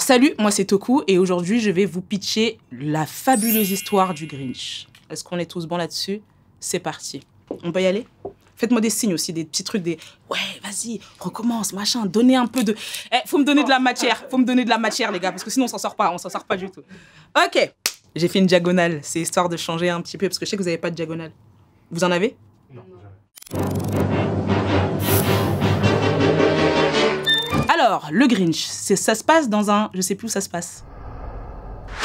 Salut, moi c'est Toku et aujourd'hui je vais vous pitcher la fabuleuse histoire du Grinch. Est-ce qu'on est tous bons là-dessus? C'est parti. On peut y aller? Faites-moi des signes aussi, des petits trucs, des ouais, vas-y, recommence, machin, donnez un peu de. Faut me donner de la matière, les gars, parce que sinon on s'en sort pas du tout. Ok, j'ai fait une diagonale, c'est histoire de changer un petit peu, parce que je sais que vous n'avez pas de diagonale. Vous en avez? Non, jamais. Alors, le Grinch, ça se passe dans un... Je sais plus où ça se passe.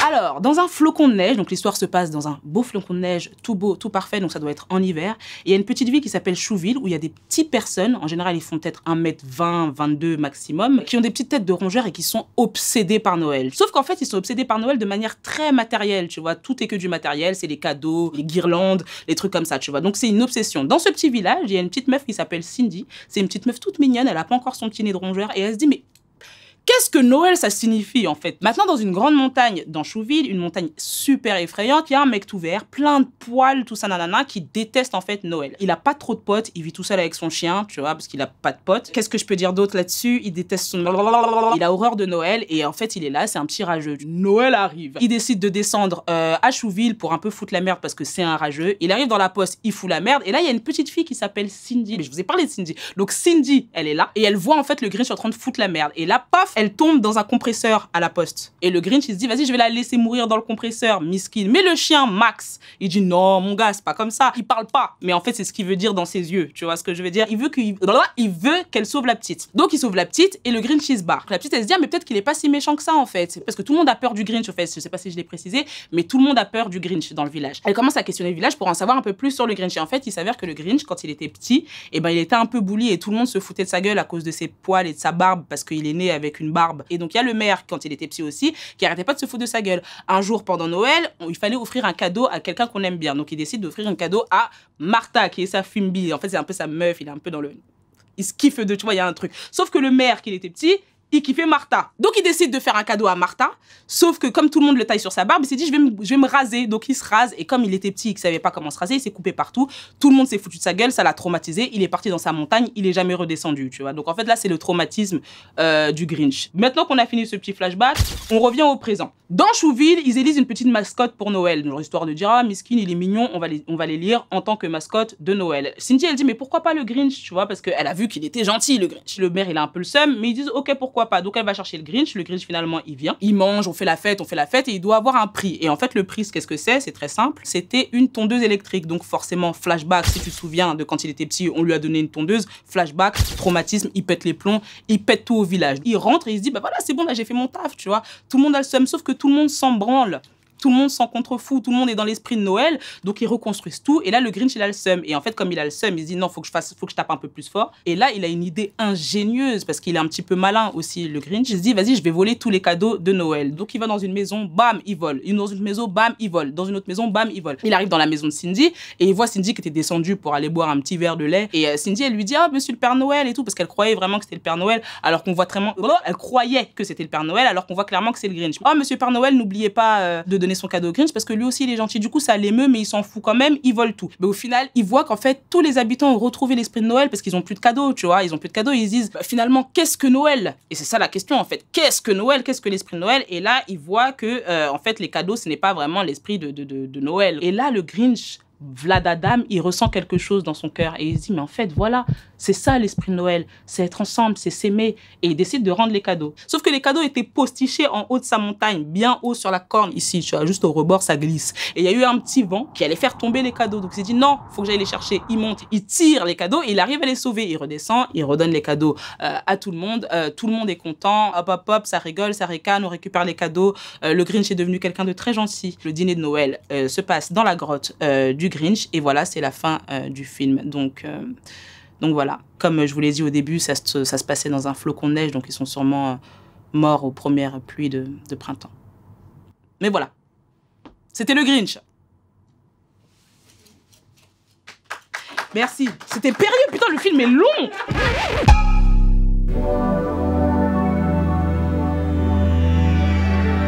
Alors, dans un flocon de neige, donc l'histoire se passe dans un beau flocon de neige, tout beau, tout parfait, donc ça doit être en hiver. Et il y a une petite ville qui s'appelle Chouville, où il y a des petites personnes, en général ils font peut-être 1m20, 22 maximum, qui ont des petites têtes de rongeurs et qui sont obsédés par Noël. Sauf qu'en fait, ils sont obsédés par Noël de manière très matérielle, tu vois. Tout est que du matériel, c'est les cadeaux, les guirlandes, les trucs comme ça, tu vois. Donc c'est une obsession. Dans ce petit village, il y a une petite meuf qui s'appelle Cindy. C'est une petite meuf toute mignonne, elle a pas encore son petit nez de rongeur, et elle se dit, mais qu'est-ce que Noël, ça signifie, en fait? Maintenant, dans une grande montagne, dans Chouville, une montagne super effrayante, il y a un mec tout vert, plein de poils, tout ça, nanana, qui déteste, en fait, Noël. Il a pas trop de potes, il vit tout seul avec son chien, tu vois, parce qu'il a pas de potes. Qu'est-ce que je peux dire d'autre là-dessus? Il déteste son... Il a horreur de Noël, et en fait, il est là, c'est un petit rageux. Noël arrive. Il décide de descendre à Chouville pour un peu foutre la merde, parce que c'est un rageux. Il arrive dans la poste, il fout la merde, et là, il y a une petite fille qui s'appelle Cindy. Mais je vous ai parlé de Cindy. Donc, Cindy, elle est là, et elle voit, en fait, le Grinch en train de foutre la merde. Et là, paf, elle tombe dans un compresseur à la poste. Et le Grinch, il se dit, vas-y, je vais la laisser mourir dans le compresseur, miskin. Mais le chien, Max, il dit, non, mon gars, c'est pas comme ça. Il parle pas. Mais en fait, c'est ce qu'il veut dire dans ses yeux. Tu vois ce que je veux dire? Il veut qu'elle sauve la petite. Donc, il sauve la petite et le Grinch, il se barre. La petite, elle se dit, ah, mais peut-être qu'il est pas si méchant que ça, en fait. Parce que tout le monde a peur du Grinch, en fait. Je sais pas si je l'ai précisé, mais tout le monde a peur du Grinch dans le village. Elle commence à questionner le village pour en savoir un peu plus sur le Grinch. Et en fait, il s'avère que le Grinch, quand il était petit, eh ben, il était un peu bully et tout le monde se foutait de sa gueule à cause de ses poils et de sa barbe parce qu'il est né avec une barbe. Et donc, il y a le maire, quand il était petit aussi, qui arrêtait pas de se foutre de sa gueule. Un jour, pendant Noël, il fallait offrir un cadeau à quelqu'un qu'on aime bien. Donc, il décide d'offrir un cadeau à Martha, qui est sa fimbi. En fait, c'est un peu sa meuf, il est un peu dans le... Il se kiffe de, tu vois, il y a un truc. Sauf que le maire, qu'il était petit, il kiffait Martha. Donc, il décide de faire un cadeau à Martha. Sauf que, comme tout le monde le taille sur sa barbe, il s'est dit, je vais me raser. Donc, il se rase. Et comme il était petit, il savait pas comment se raser, il s'est coupé partout. Tout le monde s'est foutu de sa gueule, ça l'a traumatisé. Il est parti dans sa montagne, il est jamais redescendu, tu vois. Donc, en fait, là, c'est le traumatisme du Grinch. Maintenant qu'on a fini ce petit flashback, on revient au présent. Dans Chouville, ils élisent une petite mascotte pour Noël. Genre, histoire de dire, ah, miskin, il est mignon, on va les lire en tant que mascotte de Noël. Cindy, elle dit, mais pourquoi pas le Grinch, tu vois, parce qu'elle a vu qu'il était gentil, le Grinch. Le maire, il a un peu le seum, mais ils disent, ok, pourquoi pas. Donc, elle va chercher le Grinch, finalement, il vient, il mange, on fait la fête, et il doit avoir un prix. Et en fait, le prix, qu'est-ce que c'est? C'est très simple. C'était une tondeuse électrique. Donc, forcément, flashback, si tu te souviens de quand il était petit, on lui a donné une tondeuse. Flashback, traumatisme, il pète les plombs, il pète tout au village. Il rentre et il se dit, bah voilà, c'est bon, là, j'ai fait mon taf, tu vois. Tout le monde a le seum, sauf que tout le monde s'en branle. Tout le monde s'en contrefou, tout le monde est dans l'esprit de Noël, donc ils reconstruisent tout. Et là, le Grinch, il a le seum. Et en fait, comme il a le seum, il se dit non, faut que je tape un peu plus fort. Et là, il a une idée ingénieuse parce qu'il est un petit peu malin aussi, le Grinch. Il se dit, vas-y, je vais voler tous les cadeaux de Noël. Donc, il va dans une maison, bam, il vole. Dans une maison, bam, il vole. Dans une autre maison, bam, il vole. Il arrive dans la maison de Cindy et il voit Cindy qui était descendue pour aller boire un petit verre de lait. Et Cindy, elle lui dit, ah, monsieur le Père Noël et tout, parce qu'elle croyait vraiment que c'était le Père Noël, alors qu'on voit vraiment, elle croyait que c'était le Père Noël, alors qu'on voit clairement que c'est le Grinch. Oh, monsieur Père Noël, n'oubliez pas de donner son cadeau au Grinch parce que lui aussi il est gentil. Du coup ça l'émeut mais il s'en fout quand même, il vole tout. Mais au final il voit qu'en fait tous les habitants ont retrouvé l'esprit de Noël parce qu'ils ont plus de cadeaux, tu vois, ils ont plus de cadeaux et ils se disent bah, finalement qu'est-ce que Noël? Et c'est ça la question en fait, qu'est-ce que Noël, qu'est-ce que l'esprit de Noël? Et là il voit que en fait les cadeaux ce n'est pas vraiment l'esprit de Noël. Et là le Grinch, Vladadam, il ressent quelque chose dans son cœur et il se dit mais en fait voilà, c'est ça l'esprit de Noël, c'est être ensemble, c'est s'aimer, et il décide de rendre les cadeaux. Sauf que les cadeaux étaient postichés en haut de sa montagne, bien haut sur la corne ici, tu vois, juste au rebord ça glisse. Et il y a eu un petit vent qui allait faire tomber les cadeaux, donc il s'est dit non, faut que j'aille les chercher. Il monte, il tire les cadeaux et il arrive à les sauver. Il redescend, il redonne les cadeaux à tout le monde est content, hop hop hop, ça rigole, ça ricane, on récupère les cadeaux. Le Grinch est devenu quelqu'un de très gentil. Le dîner de Noël se passe dans la grotte du Grinch et voilà, c'est la fin du film. Donc voilà, comme je vous l'ai dit au début, ça se passait dans un flocon de neige, donc ils sont sûrement morts aux premières pluies de printemps. Mais voilà, c'était le Grinch. Merci, c'était périlleux, putain le film est long.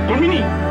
Dominique.